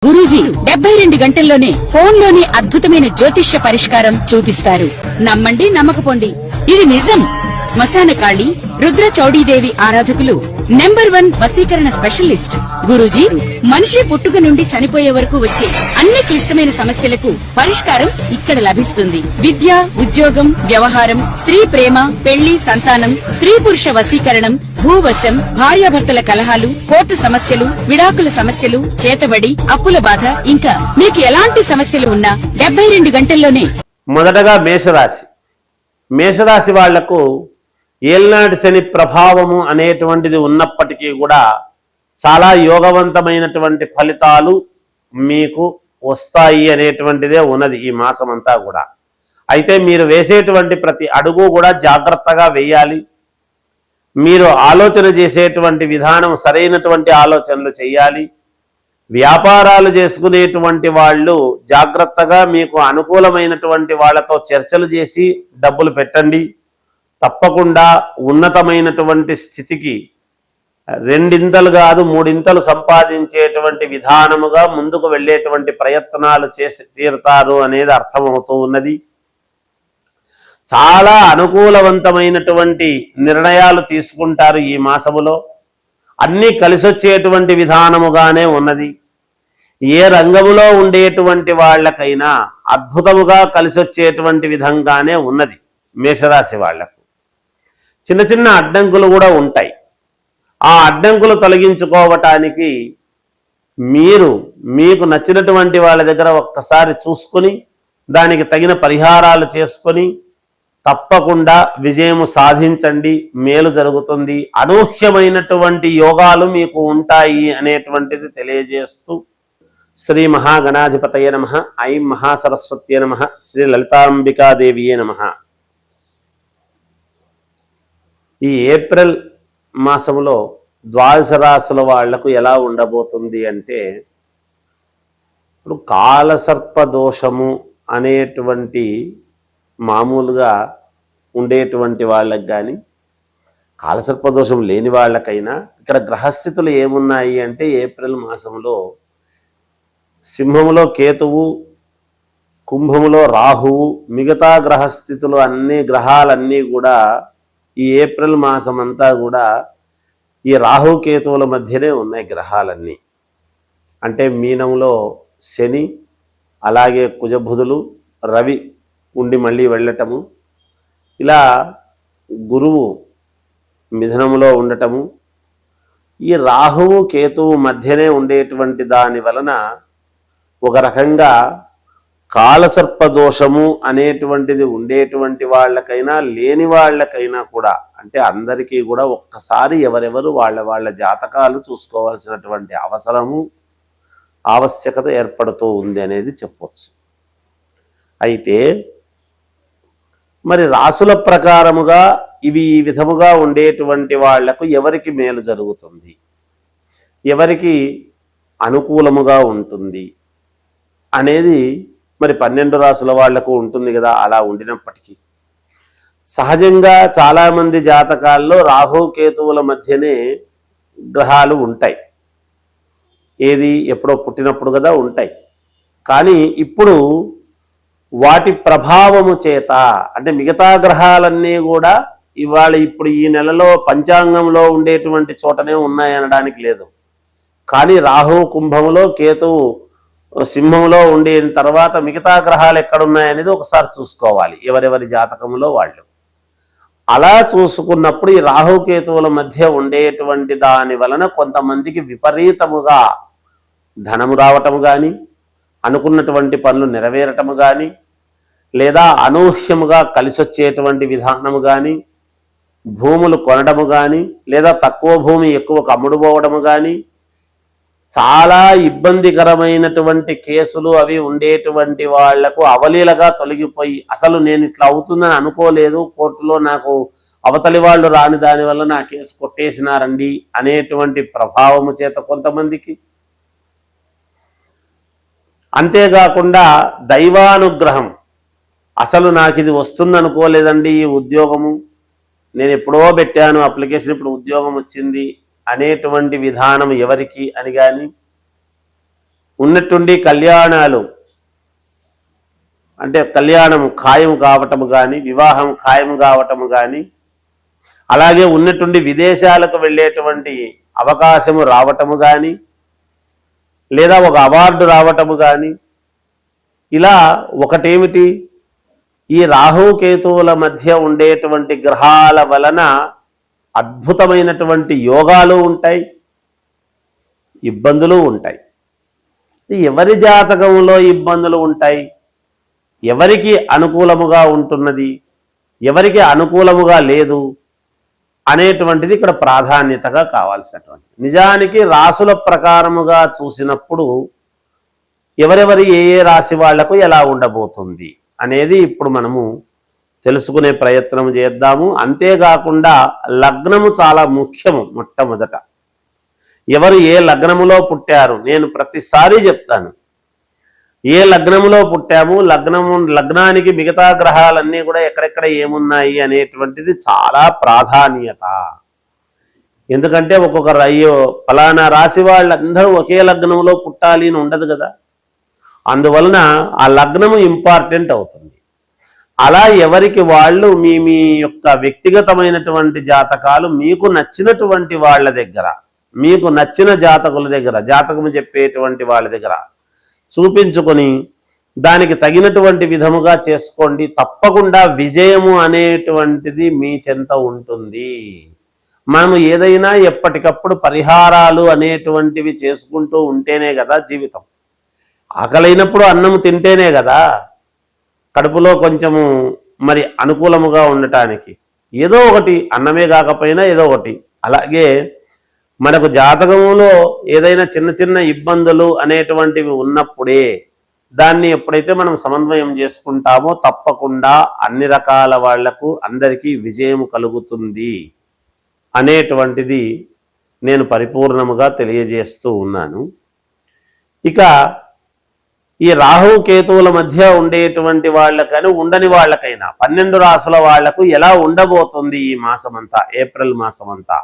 గురూజీ 72 గంటల్లోనే ఫోన్లోని అద్భుతమైన జ్యోతిష్య పరిష్కారం చూపిస్తారు. నమ్మండి, నమ్మకపోండి, ఇది నిజం. శ్మశాన కాళి రుద్ర చౌడీదేవి ఆరాధకులు నంబర్ 1 వశీకరణ స్పెషలిస్ట్ గురూజీ. మనిషి పుట్టుక నుండి చనిపోయే వరకు వచ్చే అన్ని క్లిష్టమైన సమస్యలకు పరిష్కారం ఇక్కడ లభిస్తుంది. విద్య, ఉద్యోగం, వ్యవహారం, స్త్రీ ప్రేమ, పెళ్లి, సంతానం, స్త్రీ పురుష వశీకరణం, భూవశం, భార్యాభర్తల కలహాలు, కోర్టు సమస్యలు, విడాకుల సమస్యలు, చేతబడి, అప్పుల బాధ, ఇంకా మీకు ఎలాంటి సమస్యలు ఉన్నా 72 గంటల్లోనే. మొదటగా మేషరాశి వాళ్లకు ఏల్నాటి శని ప్రభావము అనేటువంటిది ఉన్నప్పటికీ కూడా చాలా యోగవంతమైనటువంటి ఫలితాలు మీకు వస్తాయి అనేటువంటిదే ఉన్నది ఈ మాసం అంతా కూడా. అయితే మీరు వేసేటువంటి ప్రతి అడుగు కూడా జాగ్రత్తగా వేయాలి. మీరు ఆలోచన చేసేటువంటి విధానం సరైనటువంటి ఆలోచనలు చేయాలి. వ్యాపారాలు చేసుకునేటువంటి వాళ్ళు జాగ్రత్తగా మీకు అనుకూలమైనటువంటి వాళ్ళతో చర్చలు చేసి డబ్బులు పెట్టండి. తప్పకుండా ఉన్నతమైనటువంటి స్థితికి 2 కాదు 3 సంపాదించేటువంటి విధానముగా ముందుకు వెళ్ళేటువంటి ప్రయత్నాలు చేసి తీరుతారు అనేది అర్థమవుతూ ఉన్నది. చాలా అనుకూలవంతమైనటువంటి నిర్ణయాలు తీసుకుంటారు ఈ మాసములో. అన్నీ కలిసొచ్చేటువంటి విధానముగానే ఉన్నది. ఏ రంగములో ఉండేటువంటి వాళ్ళకైనా అద్భుతముగా కలిసొచ్చేటువంటి విధంగానే ఉన్నది. మేషరాశి వాళ్లకు చిన్న చిన్న అడ్డంకులు కూడా ఉంటాయి. ఆ అడ్డంకులు తొలగించుకోవటానికి మీకు నచ్చినటువంటి వాళ్ళ దగ్గర ఒక్కసారి చూసుకొని దానికి తగిన పరిహారాలు చేసుకొని తప్పకుండా విజయము సాధించండి. మేలు జరుగుతుంది. అనూహ్యమైనటువంటి యోగాలు మీకు ఉంటాయి అనేటువంటిది తెలియజేస్తూ శ్రీ మహాగణాధిపతయ నమః, ఐం మహాసరస్వత్యే నమః, శ్రీ లలితాంబికాదేవియే నమః. ఈ ఏప్రిల్ మాసంలో ద్వాదశ రాశుల వాళ్లకు ఎలా ఉండబోతుంది అంటే, ఇప్పుడు కాలసర్ప దోషము అనేటువంటి మామూలుగా ఉండేటువంటి వాళ్ళకి కానీ కాలసర్పదోషం లేని వాళ్ళకైనా ఇక్కడ గ్రహస్థితులు ఏమున్నాయి అంటే, ఏప్రిల్ మాసంలో సింహములో కేతువు, కుంభములో రాహువు, మిగతా గ్రహస్థితులు గ్రహాలన్నీ కూడా ఈ ఏప్రిల్ మాసం అంతా కూడా ఈ రాహుకేతువుల మధ్యనే ఉన్నాయి గ్రహాలన్నీ. అంటే మీనంలో శని, అలాగే కుజబుధులు, రవి ఉండి మళ్ళీ వెళ్ళటము, ఇలా గురువు మిథునములో ఉండటము, ఈ రాహువు కేతువు మధ్యనే ఉండేటువంటి దాని వలన ఒక రకంగా కాలసర్పదోషము అనేటువంటిది ఉండేటువంటి వాళ్ళకైనా లేని వాళ్ళకైనా కూడా, అంటే అందరికీ కూడా ఒక్కసారి ఎవరెవరు వాళ్ళ జాతకాలు చూసుకోవాల్సినటువంటి ఆవశ్యకత ఏర్పడుతూ ఉంది అనేది చెప్పొచ్చు. అయితే మరి రాసుల ప్రకారముగా ఇవి ఈ విధముగా ఉండేటువంటి వాళ్లకు ఎవరికి మేలు జరుగుతుంది, ఎవరికి అనుకూలముగా ఉంటుంది అనేది మరి 12 రాసుల వాళ్లకు ఉంటుంది కదా. అలా ఉండినప్పటికీ సహజంగా చాలామంది జాతకాల్లో రాహుకేతువుల మధ్యనే గ్రహాలు ఉంటాయి. ఏది ఎప్పుడో పుట్టినప్పుడు కదా ఉంటాయి. కానీ ఇప్పుడు వాటి ప్రభావము చేత, అంటే మిగతా గ్రహాలన్నీ కూడా ఇప్పుడు ఈ నెలలో పంచాంగంలో ఉండేటువంటి చోటనే ఉన్నాయనడానికి లేదు. కానీ రాహు కుంభంలో, కేతువు సింహంలో ఉండిన తర్వాత మిగతా గ్రహాలు ఎక్కడున్నాయనేది ఒకసారి చూసుకోవాలి ఎవరెవరి జాతకంలో వాళ్ళు. అలా చూసుకున్నప్పుడు ఈ రాహుకేతువుల మధ్య ఉండేటువంటి దాని వలన కొంతమందికి విపరీతముగా ధనము రావటము కానీ, అనుకున్నటువంటి పనులు నెరవేరటము కానీ, లేదా అనూహ్యముగా కలిసొచ్చేటువంటి విధానము కానీ, భూములు కొనడము కానీ, లేదా తక్కువ భూమి ఎక్కువకు అమ్ముడుపోవడము కానీ, చాలా ఇబ్బందికరమైనటువంటి కేసులు అవి ఉండేటువంటి వాళ్లకు అవలీలగా తొలగిపోయి, అసలు నేను ఇట్లా అవుతుందని అనుకోలేదు, కోర్టులో నాకు అవతలి వాళ్ళు రాని దానివల్ల నా కేసు కొట్టేసినారండి అనేటువంటి ప్రభావము చేత కొంతమందికి, అంతేకాకుండా దైవానుగ్రహం, అసలు నాకు ఇది వస్తుంది అనుకోలేదండి ఈ ఉద్యోగము, నేను ఎప్పుడో పెట్టాను అప్లికేషన్, ఇప్పుడు ఉద్యోగం వచ్చింది అనేటువంటి విధానం ఎవరికి అని కానీ, ఉన్నట్టుండి కళ్యాణాలు అంటే కళ్యాణం ఖాయం కావటము కానీ, వివాహం ఖాయం కావటము కానీ, అలాగే ఉన్నట్టుండి విదేశాలకు వెళ్ళేటువంటి అవకాశము రావటము కానీ, లేదా ఒక అవార్డు రావటము కానీ, ఇలా ఒకటేమిటి, ఈ రాహుకేతువుల మధ్య ఉండేటువంటి గ్రహాల వలన అద్భుతమైనటువంటి యోగాలు ఉంటాయి, ఇబ్బందులు ఉంటాయి. ఎవరి జాతకంలో ఇబ్బందులు ఉంటాయి, ఎవరికి అనుకూలముగా ఉంటున్నది, ఎవరికి అనుకూలముగా లేదు అనేటువంటిది ఇక్కడ ప్రాధాన్యతగా కావాల్సినటువంటి. నిజానికి రాసుల ప్రకారముగా చూసినప్పుడు ఎవరెవరి ఏ ఏ రాశి వాళ్లకు ఎలా ఉండబోతుంది అనేది ఇప్పుడు మనము తెలుసుకునే ప్రయత్నం చేద్దాము. అంతేకాకుండా లగ్నము చాలా ముఖ్యము. మొట్టమొదట ఎవరు ఏ లగ్నములో పుట్టారు, నేను ప్రతిసారి చెప్తాను, ఏ లగ్నములో పుట్టాము, లగ్నానికి మిగతా గ్రహాలన్నీ కూడా ఎక్కడెక్కడ ఏమున్నాయి అనేటువంటిది చాలా ప్రాధాన్యత. ఎందుకంటే ఒక్కొక్క అయ్యో ఫలానా రాశి వాళ్ళందరూ ఒకే లగ్నంలో పుట్టాలి అని ఉండదు కదా, అందువలన ఆ లగ్నము ఇంపార్టెంట్ అవుతుంది. అలా ఎవరికి వాళ్ళు మీ మీ యొక్క వ్యక్తిగతమైనటువంటి జాతకాలు మీకు నచ్చినటువంటి వాళ్ళ దగ్గర, మీకు నచ్చిన జాతకుల దగ్గర, జాతకము చెప్పేటువంటి వాళ్ళ దగ్గర చూపించుకొని దానికి తగినటువంటి విధముగా చేసుకోండి. తప్పకుండా విజయము అనేటువంటిది మీ చెంత ఉంటుంది. మనము ఏదైనా ఎప్పటికప్పుడు పరిహారాలు అనేటువంటివి చేసుకుంటూ ఉంటేనే కదా జీవితం. ఆకలైనప్పుడు అన్నము తింటేనే కదా కడుపులో కొంచెము మరి అనుకూలముగా ఉండటానికి. ఏదో ఒకటి, అన్నమే కాకపోయినా ఏదో ఒకటి. అలాగే మనకు జాతకములో ఏదైనా చిన్న చిన్న ఇబ్బందులు అనేటువంటివి ఉన్నప్పుడే దాన్ని ఎప్పుడైతే మనం సమన్వయం చేసుకుంటామో తప్పకుండా అన్ని రకాల వాళ్లకు అందరికీ విజయం కలుగుతుంది అనేటువంటిది నేను పరిపూర్ణముగా తెలియజేస్తూ ఉన్నాను. ఇక ఈ రాహు కేతువుల మధ్య ఉండేటువంటి వాళ్ళకని ఉండని వాళ్ళకైనా 12 రాసుల వాళ్లకు ఎలా ఉండబోతుంది ఈ మాసమంతా, ఏప్రిల్ మాసమంతా